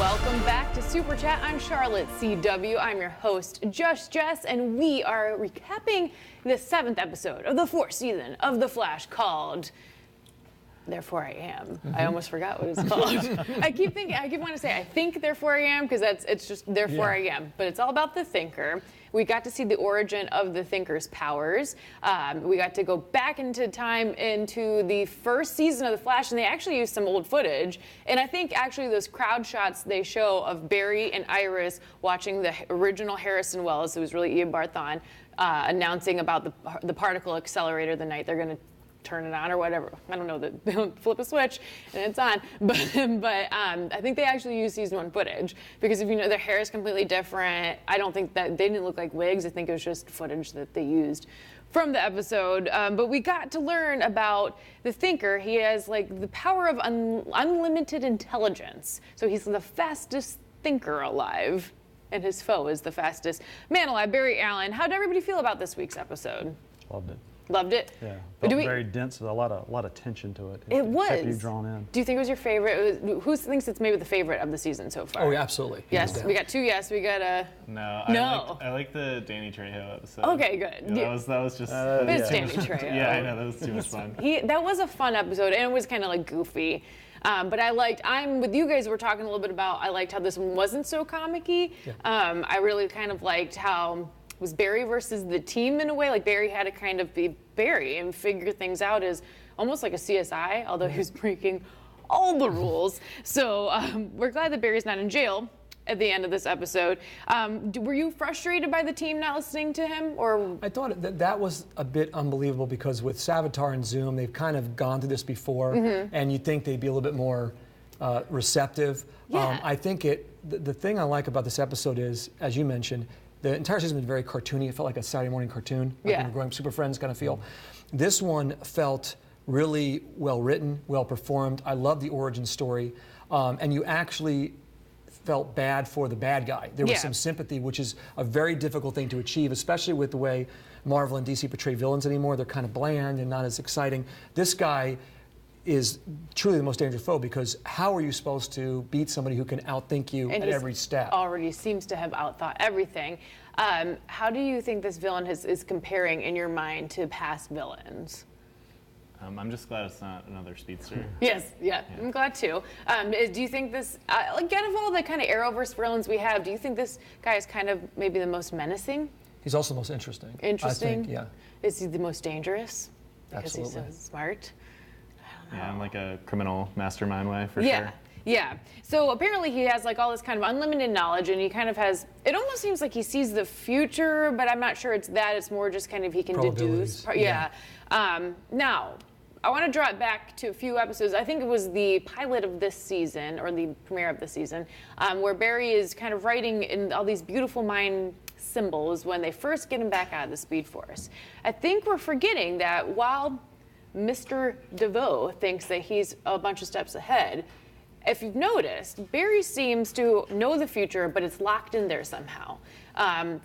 Welcome back to Super Chat. I'm Charlotte CW. I'm your host, Just Jess, and we are recapping the 7th episode of the 4th season of The Flash called Therefore I Am. Mm-hmm. I almost forgot what it's called. I keep wanting to say I think Therefore I Am because it's just Therefore I Am, but it's all about the Thinker. We got to see the origin of the Thinker's powers. We got to go back into time into the first season of The Flash, and they actually used some old footage. And I think actually those crowd shots they show of Barry and Iris watching the original Harrison Wells, who was really Ian Barthon, announcing about the particle accelerator the night they're going to turn it on or whatever. I don't know, they don't flip a switch and it's on. But I think they actually used season 1 footage because if you know their hair is completely different. I don't think that they didn't look like wigs. I think it was just footage that they used from the episode. But we got to learn about the Thinker. He has like the power of unlimited intelligence. So he's the fastest thinker alive. And his foe is the fastest man alive, Barry Allen. How did everybody feel about this week's episode? Loved it. Loved it? Yeah. Very dense with a lot of tension to it. It was. Kept you drawn in. Do you think it was your favorite? Who thinks it's maybe the favorite of the season so far? Oh, yeah, absolutely. Yes, we got 2 yes. We got a No. No. I like the Danny Trejo episode. Okay, good. Yeah, that was just. It's Danny Trejo. Yeah, I know, that was too much fun. That was a fun episode, and it was kind of like goofy. But I'm with you guys. We're talking a little bit about. I liked how this one wasn't so comic-y. Yeah. I really kind of liked how it was Barry versus the team in a way. Like Barry had to kind of be Barry and figure things out as almost like a CSI, although he was breaking all the rules. So we're glad that Barry's not in jail at the end of this episode. Were you frustrated by the team not listening to him, or? I thought that was a bit unbelievable because with Savitar and Zoom, they've kind of gone through this before, and you'd think they'd be a little bit more receptive. Yeah. I think the thing I like about this episode is, as you mentioned, the entire season has been very cartoony. It felt like a Saturday morning cartoon, like when we're growing up, Super Friends kind of feel. This one felt really well written, well performed. I love the origin story, and you actually felt bad for the bad guy. There was some sympathy, which is a very difficult thing to achieve, especially with the way Marvel and DC portray villains anymore. They're kind of bland and not as exciting. This guy is truly the most dangerous foe because how are you supposed to beat somebody who can outthink you at every step? Already seems to have outthought everything. How do you think this villain is comparing in your mind to past villains? I'm just glad it's not another speedster. Yes, yeah, I'm glad too. Do you think this, again, of all the kind of Arrowverse villains we have, do you think this guy is kind of maybe the most menacing? He's also the most interesting. Interesting? I think, yeah. Is he the most dangerous? Because Absolutely. he's so smart? Yeah, in like a criminal mastermind way, for sure. Yeah. So apparently he has like all this kind of unlimited knowledge, and he kind of has. It almost seems like he sees the future, but I'm not sure it's that. It's more just kind of he can deduce. Yeah. Now, I want to draw it back to a few episodes. I think it was the pilot of this season, or the premiere of the season, where Barry is kind of writing in all these beautiful mind symbols when they first get him back out of the Speed Force. I think we're forgetting that while Mr. DeVoe thinks that he's a bunch of steps ahead, if you've noticed, Barry seems to know the future, but it's locked in there somehow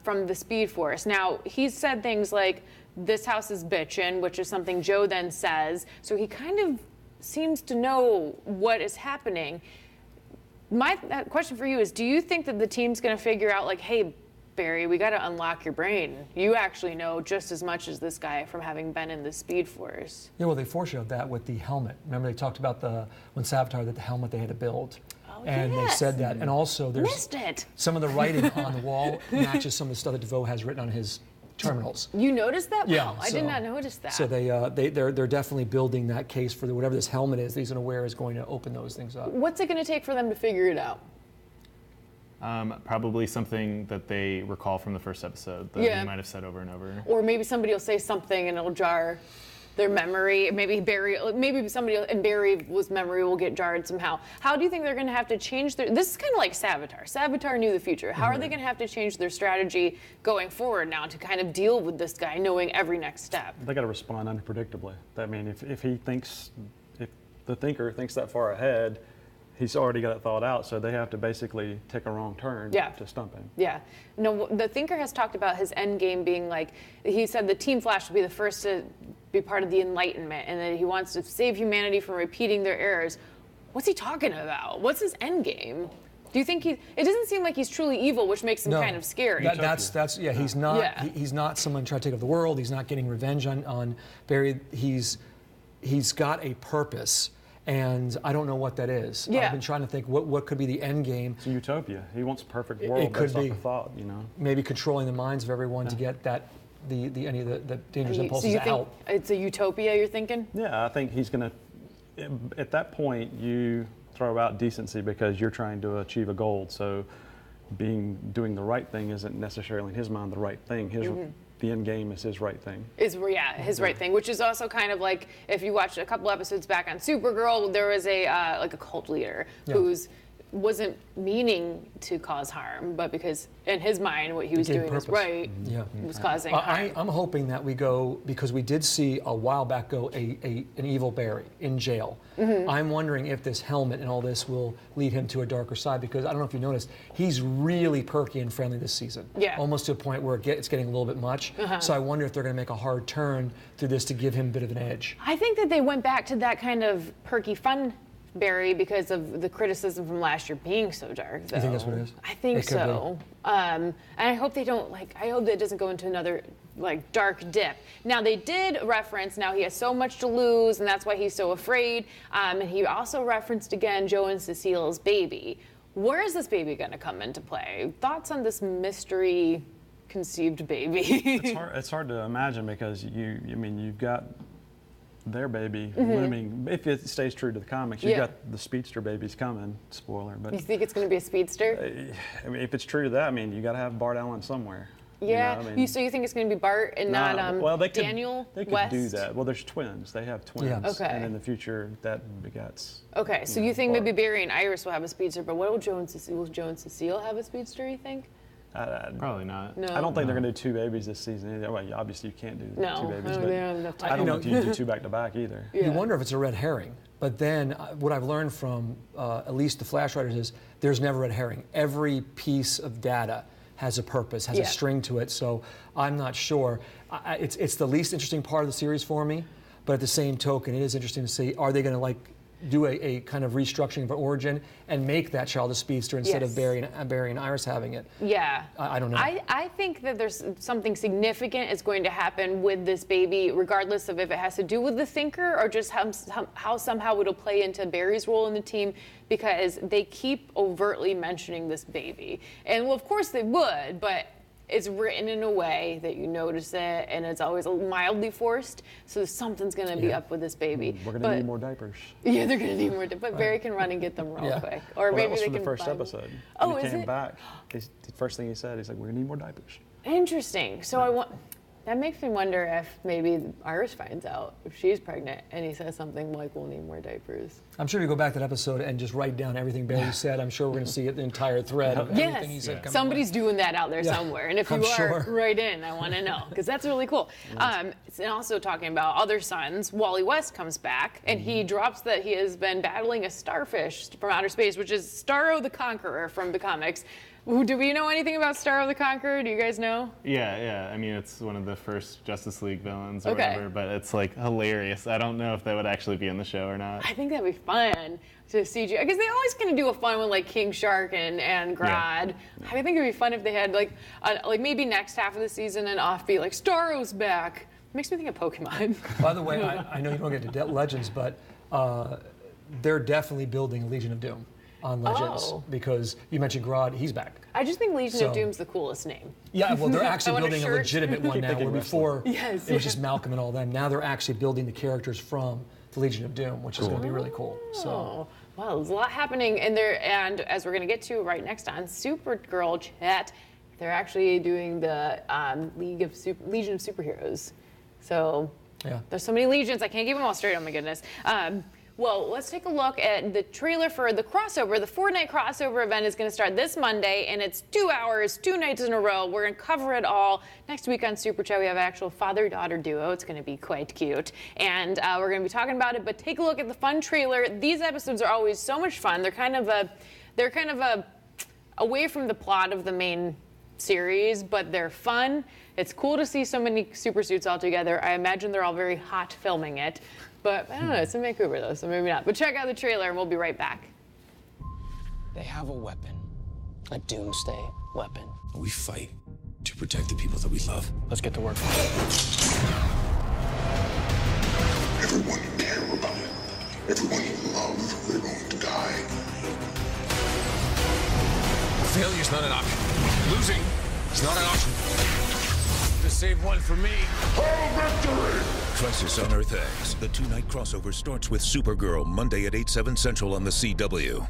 from the Speed Force. Now, he's said things like, this house is bitchin', which is something Joe then says, so he kind of seems to know what is happening. My question for you is, do you think that the team's going to figure out, like, hey, Barry, we got to unlock your brain. You actually know just as much as this guy from having been in the Speed Force. Yeah, well, they foreshadowed that with the helmet. Remember they talked about when Savitar that the helmet they had to build. Oh, and they said that. And also there's Missed it. some of the writing on the wall matches some of the stuff that DeVoe has written on his terminals. You noticed that? Yeah. Wow, I did not notice that. So they're definitely building that case for whatever this helmet is that he's going to wear is going to open those things up. What's it going to take for them to figure it out? Probably something that they recall from the first episode that he might have said over and over. Or maybe somebody will say something and it'll jar their memory. Maybe somebody in Barry's memory will get jarred somehow. How do you think they're going to have to change this is kind of like Savitar. Savitar knew the future. How are they going to have to change their strategy going forward now to kind of deal with this guy knowing every next step? They got to respond unpredictably. I mean, if the Thinker thinks that far ahead, he's already got it thought out, so they have to basically take a wrong turn to stump him. Yeah. No, the Thinker has talked about his end game being like, he said the Team Flash will be the first to be part of the Enlightenment, and that he wants to save humanity from repeating their errors. What's he talking about? What's his end game? Do you think it doesn't seem like he's truly evil, which makes him kind of scary. He's not he's not someone trying to take over the world. He's not getting revenge on Barry. He's got a purpose, and I don't know what that is. Yeah. I've been trying to think what could be the end game. It's a utopia. He wants a perfect world based off the thought, Maybe controlling the minds of everyone to get that any of the dangerous impulses so you out. Think it's a utopia, you're thinking? Yeah, I think he's going to, at that point, you throw out decency because you're trying to achieve a goal. So doing the right thing isn't necessarily in his mind the right thing. The end game is his right thing. His right thing, which is also kind of like if you watched a couple episodes back on Supergirl, there was a like a cult leader who's wasn't meaning to cause harm, but because in his mind what he was doing was right, was causing harm. I'm hoping that we go, because we did see a while back an evil Barry in jail. I'm wondering if this helmet and all this will lead him to a darker side, because I don't know if you noticed, he's really perky and friendly this season. Almost to a point where it's getting a little bit much. So I wonder if they're going to make a hard turn through this to give him a bit of an edge. I think that they went back to that kind of perky fun Barry because of the criticism from last year being so dark, though. You think that's what it is? I think so. And I hope they don't, I hope that it doesn't go into another, dark dip. Now, they did reference, now he has so much to lose, and that's why he's so afraid. And he also referenced, again, Joe and Cecile's baby. Where is this baby going to come into play? Thoughts on this mystery conceived baby? It's hard to imagine because you've got their baby looming. If it stays true to the comics, you've got the speedster babies coming. Spoiler, but you think it's going to be a speedster? If it's true to that, you got to have Bart Allen somewhere. Yeah. So you think it's going to be Bart and not Daniel They could West? do that. Well, there's twins. They have twins. Yeah. Okay. And in the future, that begets. Okay. So you think maybe Barry and Iris will have a speedster, but what will Joe and Cecile have a speedster? You think? Probably not. No. I don't think they're going to do two babies this season either. Well, obviously you can't do two babies, but they don't have enough time. I don't want you to do two back to back either. You wonder if it's a red herring. But then what I've learned from at least the Flash writers is there's never a red herring. Every piece of data has a purpose, has a string to it. So I'm not sure. It's the least interesting part of the series for me. But at the same token, it is interesting to see, are they going to do a kind of restructuring of origin and make that child a speedster instead of Barry and Iris having it? Yeah. I don't know. I think that there's something significant is going to happen with this baby, regardless of if it has to do with the Thinker or just how somehow it'll play into Barry's role in the team, because they keep overtly mentioning this baby. And well, of course they would, but it's written in a way that you notice it, and it's always mildly forced. So something's going to be up with this baby. We're going to need more diapers. Yeah, they're going to need more diapers. But Barry can run and get them real quick. Or maybe that was they from can the first buy episode. Oh, when is he came it? back, the first thing he said, he's like, "We're going to need more diapers." Interesting. So that makes me wonder if maybe Iris finds out if she's pregnant and he says something like, "We'll need more diapers." I'm sure you go back to that episode and just write down everything Barry said. I'm sure we're going to see the entire thread of everything he said. Somebody's doing that out there somewhere. And if you are, write in. I want to know, because that's really cool. And also talking about other sons, Wally West comes back and he drops that he has been battling a starfish from outer space, which is Starro the Conqueror from the comics. Do we know anything about Starro the Conqueror? Do you guys know? Yeah. It's one of the first Justice League villains or whatever, but it's hilarious. I don't know if they would actually be in the show or not. I think that'd be fun to CG, because they always kind of do a fun one like King Shark and Grodd. I think it'd be fun if they had maybe next half of the season an offbeat like Starro's back. Makes me think of Pokemon. By the way, I know you don't get to Legends, but they're definitely building Legion of Doom on Legends, because you mentioned Grodd, he's back. I just think Legion of Doom's the coolest name. Yeah, well, they're actually building a legitimate one now, where before it was just Malcolm and all them. Now they're actually building the characters from the Legion of Doom, which is going to be really cool. So, well, there's a lot happening in there, and as we're going to get to right next on Supergirl Chat, they're actually doing the Legion of Superheroes. So there's so many legions, I can't keep them all straight. Oh my goodness. Well, let's take a look at the trailer for the crossover. The 4-night crossover event is going to start this Monday, and it's 2 hours, 2 nights in a row. We're going to cover it all. Next week on Super Chat, we have an actual father-daughter duo. It's going to be quite cute, and we're going to be talking about it. But take a look at the fun trailer. These episodes are always so much fun. They're kind of away from the plot of the main series, but they're fun. It's cool to see so many super suits all together. I imagine they're all very hot filming it. But I don't know, it's in Vancouver though, so maybe not. But check out the trailer and we'll be right back. They have a weapon. A doomsday weapon. We fight to protect the people that we love. Let's get to work. Everyone you care about, everyone you love, they're going to die. Failure's not an option. Losing is not an option. To save one for me. Victory! Crisis on Earth X. The 2-night crossover starts with Supergirl, Monday at 8/7 Central on the CW.